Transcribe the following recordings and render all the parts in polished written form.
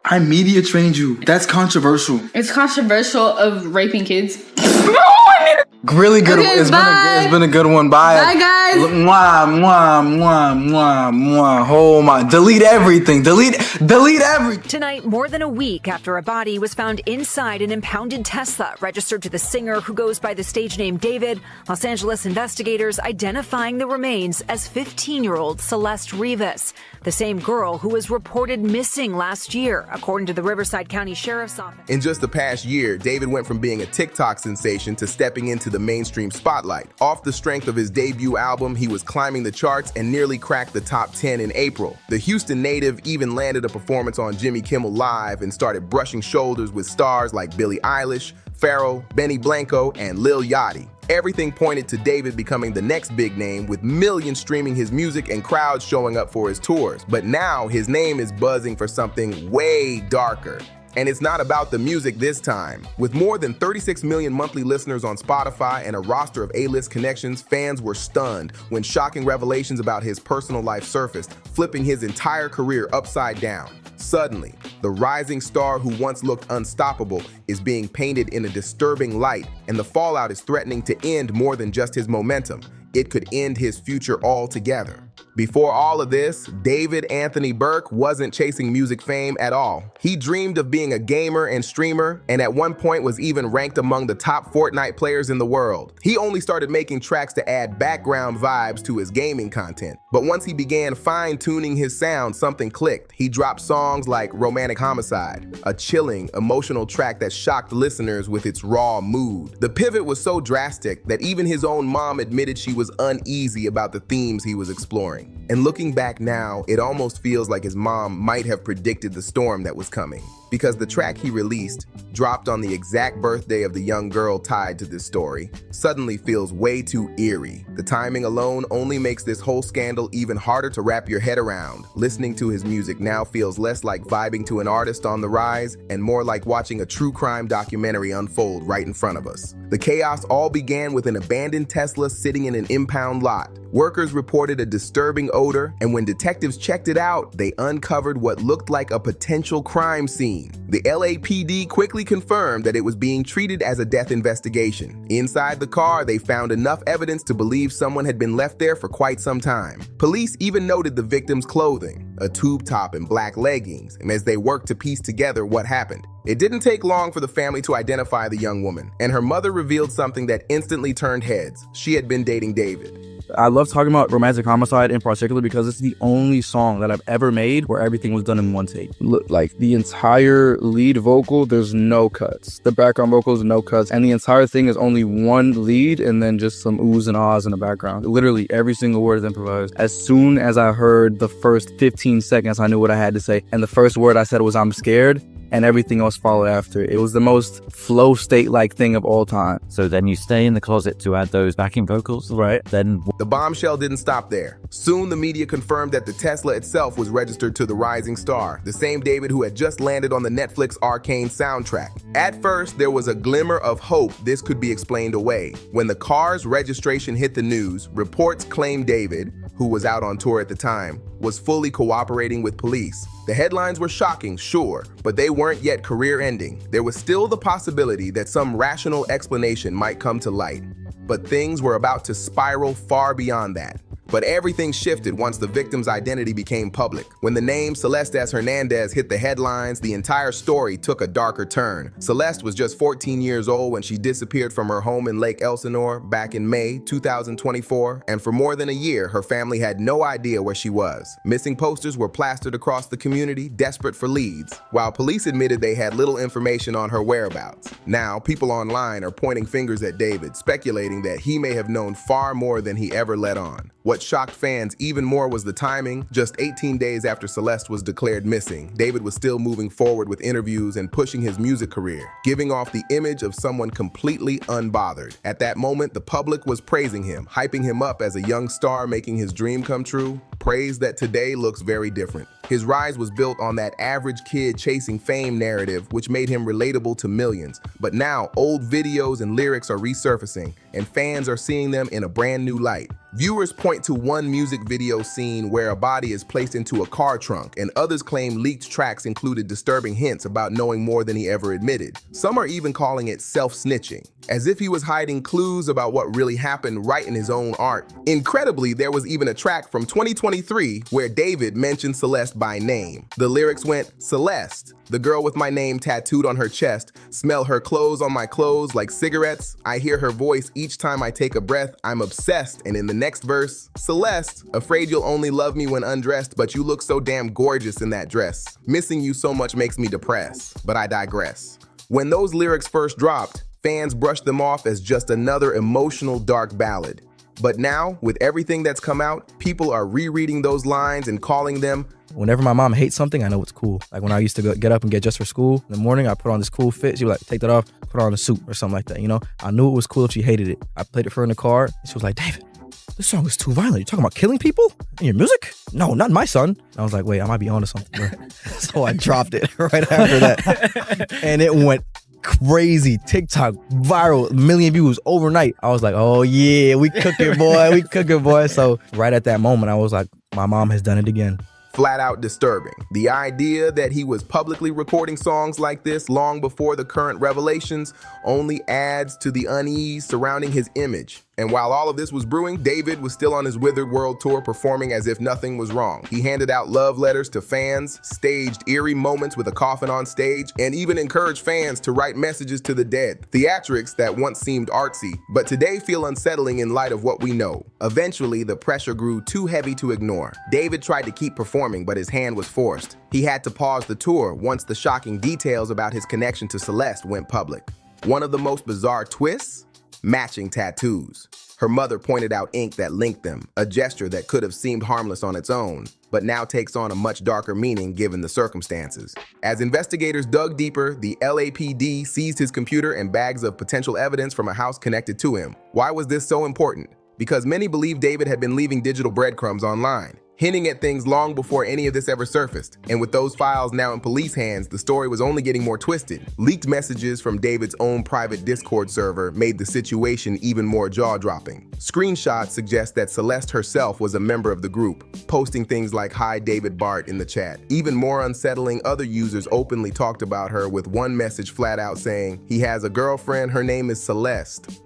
I media trained you. That's controversial. It's controversial of raping kids. Really good. Okay, It's been a good one. Bye. Bye, guys. Mwah, mwah, mwah, mwah, mwah. Oh my. Delete everything. Delete everything. Tonight, more than a week after a body was found inside an impounded Tesla registered to the singer who goes by the stage name David, Los Angeles investigators identifying the remains as 15-year-old Celeste Rivas, the same girl who was reported missing last year, according to the Riverside County Sheriff's Office. In just the past year, David went from being a TikTok sensation to stepping into the mainstream spotlight. Off the strength of his debut album, he was climbing the charts and nearly cracked the top 10 in April. The Houston native even landed a performance on Jimmy Kimmel Live and started brushing shoulders with stars like Billie Eilish, Pharrell, Benny Blanco, and Lil Yachty. Everything pointed to David becoming the next big name, with millions streaming his music and crowds showing up for his tours. But now his name is buzzing for something way darker. And it's not about the music this time. With more than 36 million monthly listeners on Spotify and a roster of A-list connections, fans were stunned when shocking revelations about his personal life surfaced, flipping his entire career upside down. Suddenly, the rising star who once looked unstoppable is being painted in a disturbing light, and the fallout is threatening to end more than just his momentum. It could end his future altogether. Before all of this, David Anthony Burke wasn't chasing music fame at all. He dreamed of being a gamer and streamer, and at one point was even ranked among the top Fortnite players in the world. He only started making tracks to add background vibes to his gaming content. But once he began fine-tuning his sound, something clicked. He dropped songs like Romantic Homicide, a chilling, emotional track that shocked listeners with its raw mood. The pivot was so drastic that even his own mom admitted she was uneasy about the themes he was exploring. And looking back now, it almost feels like his mom might have predicted the storm that was coming. Because the track he released, dropped on the exact birthday of the young girl tied to this story, suddenly feels way too eerie. The timing alone only makes this whole scandal even harder to wrap your head around. Listening to his music now feels less like vibing to an artist on the rise and more like watching a true crime documentary unfold right in front of us. The chaos all began with an abandoned Tesla sitting in an impound lot. Workers reported a disturbing odor, and when detectives checked it out, they uncovered what looked like a potential crime scene. The LAPD quickly confirmed that it was being treated as a death investigation. Inside the car, they found enough evidence to believe someone had been left there for quite some time. Police even noted the victim's clothing, a tube top and black leggings, as they worked to piece together what happened. It didn't take long for the family to identify the young woman, and her mother revealed something that instantly turned heads. She had been dating David. I love talking about Romantic Homicide in particular because it's the only song that I've ever made where everything was done in one take. Look, like the entire lead vocal, there's no cuts. The background vocals, no cuts. And the entire thing is only one lead and then just some oohs and ahs in the background. Literally every single word is improvised. As soon as I heard the first 15 seconds, I knew what I had to say. And the first word I said was, "I'm scared." And everything else followed after. It was the most flow state-like thing of all time. So then you stay in the closet to add those backing vocals? Right. Then the bombshell didn't stop there. Soon the media confirmed that the Tesla itself was registered to the rising star, the same David who had just landed on the Netflix Arcane soundtrack. At first, there was a glimmer of hope this could be explained away. When the car's registration hit the news, reports claimed David, who was out on tour at the time, was fully cooperating with police. The headlines were shocking, sure, but they weren't yet career-ending. There was still the possibility that some rational explanation might come to light. But things were about to spiral far beyond that. But everything shifted once the victim's identity became public. When the name Celeste Hernandez hit the headlines, the entire story took a darker turn. Celeste was just 14 years old when she disappeared from her home in Lake Elsinore back in May 2024, and for more than a year, her family had no idea where she was. Missing posters were plastered across the community, desperate for leads, while police admitted they had little information on her whereabouts. Now, people online are pointing fingers at David, speculating that he may have known far more than he ever let on. What shocked fans even more was the timing. Just 18 days after Celeste was declared missing, David was still moving forward with interviews and pushing his music career, giving off the image of someone completely unbothered. At that moment, the public was praising him, hyping him up as a young star making his dream come true, praise that today looks very different. His rise was built on that average kid chasing fame narrative, which made him relatable to millions. But now, old videos and lyrics are resurfacing, and fans are seeing them in a brand new light. Viewers point to one music video scene where a body is placed into a car trunk, and others claim leaked tracks included disturbing hints about knowing more than he ever admitted. Some are even calling it self-snitching, as if he was hiding clues about what really happened right in his own art. Incredibly, there was even a track from 2023 where David mentioned Celeste by name. The lyrics went, "Celeste, the girl with my name tattooed on her chest, smell her clothes on my clothes like cigarettes. I hear her voice each time I take a breath. I'm obsessed." And in the next verse, "Celeste, afraid you'll only love me when undressed, but you look so damn gorgeous in that dress. Missing you so much makes me depressed." But I digress. When those lyrics first dropped, fans brushed them off as just another emotional dark ballad. But now, with everything that's come out, people are rereading those lines and calling them. Whenever my mom hates something, I know it's cool. Like when I used to get up and get dressed for school in the morning, I put on this cool fit. She would like, take that off, put on a suit or something like that, you know? I knew it was cool if she hated it. I played it for her in the car, and she was like, "David, this song is too violent. You talking about killing people in your music? No, not my son." And I was like, wait, I might be onto something, bro. So I dropped it right after that. And it went crazy. TikTok, viral, 1 million views overnight. I was like, oh yeah, we cooking, boy. We cooking, boy. So right at that moment, I was like, my mom has done it again. Flat out disturbing. The idea that he was publicly recording songs like this long before the current revelations only adds to the unease surrounding his image. And while all of this was brewing, David was still on his Withered World tour performing as if nothing was wrong. He handed out love letters to fans, staged eerie moments with a coffin on stage, and even encouraged fans to write messages to the dead. Theatrics that once seemed artsy, but today feel unsettling in light of what we know. Eventually, the pressure grew too heavy to ignore. David tried to keep performing, but his hand was forced. He had to pause the tour once the shocking details about his connection to Celeste went public. One of the most bizarre twists? Matching tattoos. Her mother pointed out ink that linked them, a gesture that could have seemed harmless on its own, but now takes on a much darker meaning given the circumstances. As investigators dug deeper, the LAPD seized his computer and bags of potential evidence from a house connected to him. Why was this so important? Because many believe David had been leaving digital breadcrumbs online, hinting at things long before any of this ever surfaced. And with those files now in police hands, the story was only getting more twisted. Leaked messages from David's own private Discord server made the situation even more jaw-dropping. Screenshots suggest that Celeste herself was a member of the group, posting things like "Hi David Bart" in the chat. Even more unsettling, other users openly talked about her, with one message flat out saying, "He has a girlfriend, her name is Celeste."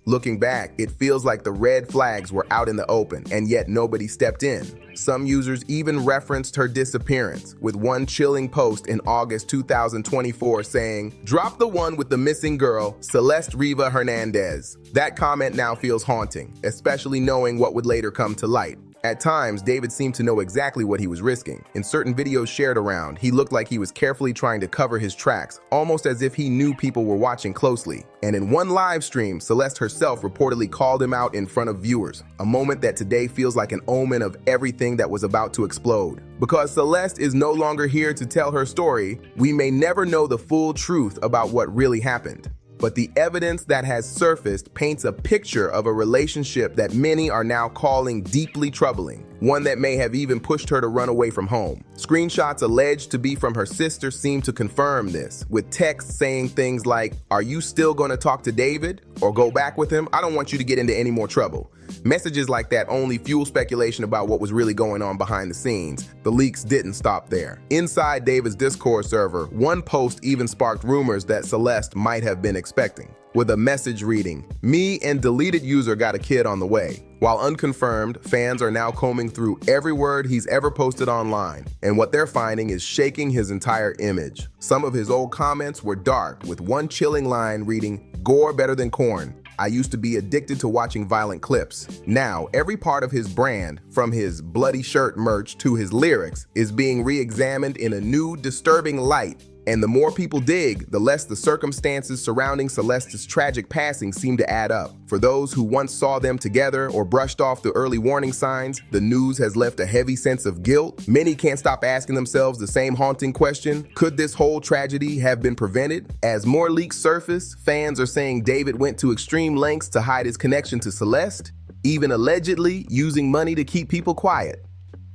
Looking back, it feels like the red flags were out in the open, and yet nobody stepped in. Some users even referenced her disappearance, with one chilling post in August 2024 saying, "Drop the one with the missing girl, Celeste Riva Hernandez." That comment now feels haunting, especially knowing what would later come to light. At times, David seemed to know exactly what he was risking. In certain videos shared around, he looked like he was carefully trying to cover his tracks, almost as if he knew people were watching closely. And in one live stream, Celeste herself reportedly called him out in front of viewers, a moment that today feels like an omen of everything that was about to explode. Because Celeste is no longer here to tell her story, we may never know the full truth about what really happened. But the evidence that has surfaced paints a picture of a relationship that many are now calling deeply troubling, one that may have even pushed her to run away from home. Screenshots alleged to be from her sister seem to confirm this, with texts saying things like, "Are you still going to talk to David? Or go back with him? I don't want you to get into any more trouble." Messages like that only fuel speculation about what was really going on behind the scenes. The leaks didn't stop there. Inside David's Discord server, one post even sparked rumors that Celeste might have been expecting, with a message reading, "Me and deleted user got a kid on the way." While unconfirmed, fans are now combing through every word he's ever posted online, and what they're finding is shaking his entire image. Some of his old comments were dark, with one chilling line reading, "Gore better than corn. I used to be addicted to watching violent clips." Now, every part of his brand, from his bloody shirt merch to his lyrics, is being re-examined in a new, disturbing light. And the more people dig, the less the circumstances surrounding Celeste's tragic passing seem to add up. For those who once saw them together or brushed off the early warning signs, the news has left a heavy sense of guilt. Many can't stop asking themselves the same haunting question: could this whole tragedy have been prevented? As more leaks surface, fans are saying David went to extreme lengths to hide his connection to Celeste, even allegedly using money to keep people quiet.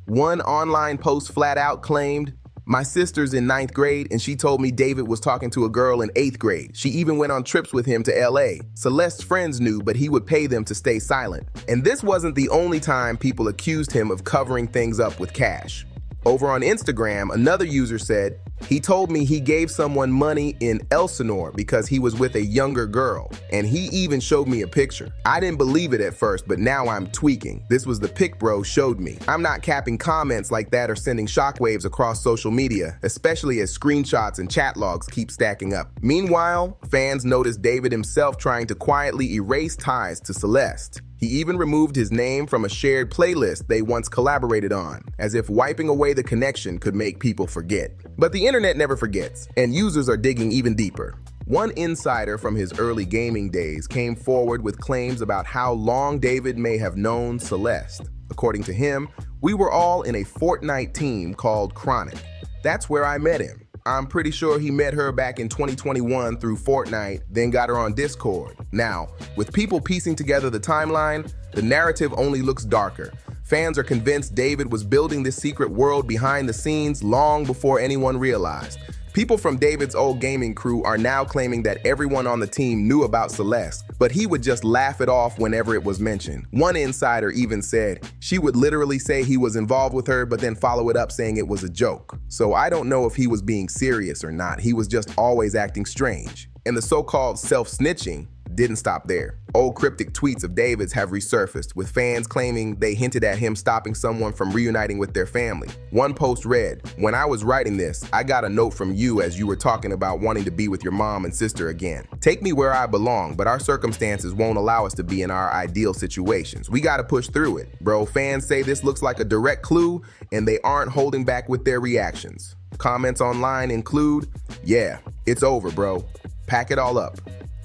One online post flat out claimed, My sister's in 9th grade, and she told me David was talking to a girl in 8th grade. She even went on trips with him to LA. Celeste's friends knew, but he would pay them to stay silent. And this wasn't the only time people accused him of covering things up with cash. Over on Instagram, another user said, "He told me he gave someone money in Elsinore because he was with a younger girl, and he even showed me a picture. I didn't believe it at first, but now I'm tweaking. This was the pic bro showed me." I'm not capping. Comments like that are sending shockwaves across social media, especially as screenshots and chat logs keep stacking up. Meanwhile, fans noticed David himself trying to quietly erase ties to Celeste. He even removed his name from a shared playlist they once collaborated on, as if wiping away the connection could make people forget. But the internet never forgets, and users are digging even deeper. One insider from his early gaming days came forward with claims about how long David may have known Celeste. According to him, "We were all in a Fortnite team called Chronic. That's where I met him. I'm pretty sure he met her back in 2021 through Fortnite, then got her on Discord." Now, with people piecing together the timeline, the narrative only looks darker. Fans are convinced David was building this secret world behind the scenes long before anyone realized. People from David's old gaming crew are now claiming that everyone on the team knew about Celeste, but he would just laugh it off whenever it was mentioned. One insider even said she would literally say he was involved with her, but then follow it up saying it was a joke. So I don't know if he was being serious or not. He was just always acting strange. And the so-called self-snitching didn't stop there. Old cryptic tweets of David's have resurfaced, with fans claiming they hinted at him stopping someone from reuniting with their family. One post read, "When I was writing this, I got a note from you as you were talking about wanting to be with your mom and sister again. Take me where I belong, but our circumstances won't allow us to be in our ideal situations. We gotta push through it." Bro, fans say this looks like a direct clue, and they aren't holding back with their reactions. Comments online include, "Yeah, it's over, bro. Pack it all up.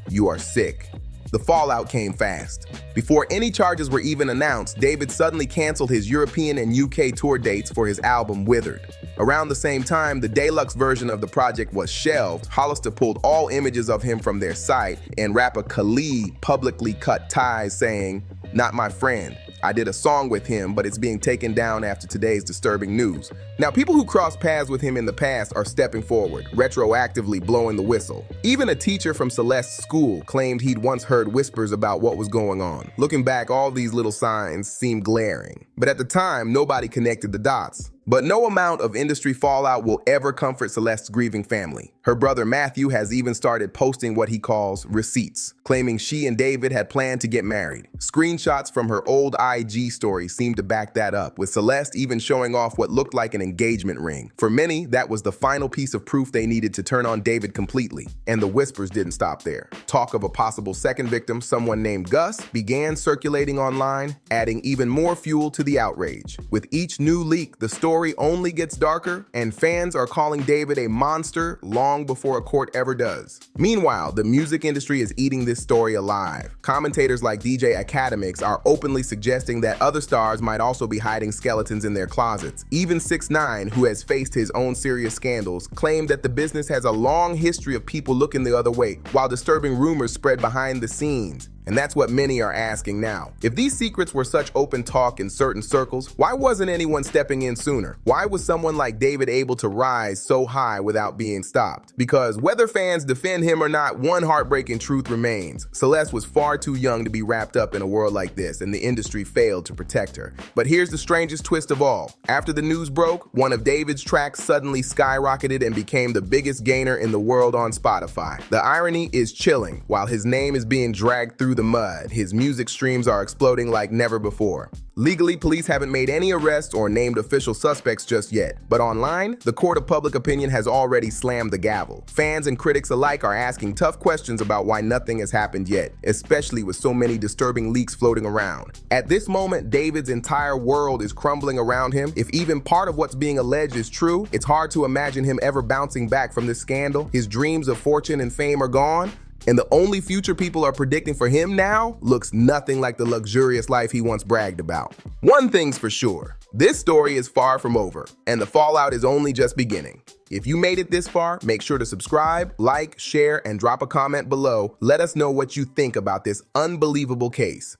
You are sick." The fallout came fast. Before any charges were even announced, David suddenly canceled his European and UK tour dates for his album Withered. Around the same time, the deluxe version of the project was shelved. Hollister pulled all images of him from their site, and rapper Khalid publicly cut ties saying, "Not my friend. I did a song with him, but it's being taken down after today's disturbing news." Now, people who crossed paths with him in the past are stepping forward, retroactively blowing the whistle. Even a teacher from Celeste's school claimed he'd once heard whispers about what was going on. Looking back, all these little signs seem glaring. But at the time, nobody connected the dots. But no amount of industry fallout will ever comfort Celeste's grieving family. Her brother Matthew has even started posting what he calls receipts, claiming she and David had planned to get married. Screenshots from her old IG story seem to back that up, with Celeste even showing off what looked like an engagement ring. For many, that was the final piece of proof they needed to turn on David completely. And the whispers didn't stop there. Talk of a possible second victim, someone named Gus, began circulating online, adding even more fuel to the outrage. With each new leak, the story only gets darker, and fans are calling David a monster long before a court ever does. Meanwhile, the music industry is eating this story alive. Commentators like DJ Academics are openly suggesting that other stars might also be hiding skeletons in their closets. Even 6ix9ine, who has faced his own serious scandals, claimed that the business has a long history of people looking the other way, while disturbing rumors spread behind the scenes. And that's what many are asking now. If these secrets were such open talk in certain circles, why wasn't anyone stepping in sooner? Why was someone like David able to rise so high without being stopped? Because whether fans defend him or not, one heartbreaking truth remains. Celeste was far too young to be wrapped up in a world like this, and the industry failed to protect her. But here's the strangest twist of all. After the news broke, one of David's tracks suddenly skyrocketed and became the biggest gainer in the world on Spotify. The irony is chilling. While his name is being dragged through the mud, his music streams are exploding like never before. Legally, police haven't made any arrests or named official suspects just yet. But online, the court of public opinion has already slammed the gavel. Fans and critics alike are asking tough questions about why nothing has happened yet, especially with so many disturbing leaks floating around. At this moment, David's entire world is crumbling around him. If even part of what's being alleged is true, it's hard to imagine him ever bouncing back from this scandal. His dreams of fortune and fame are gone, and the only future people are predicting for him now looks nothing like the luxurious life he once bragged about. One thing's for sure, this story is far from over, and the fallout is only just beginning. If you made it this far, make sure to subscribe, like, share, and drop a comment below. Let us know what you think about this unbelievable case.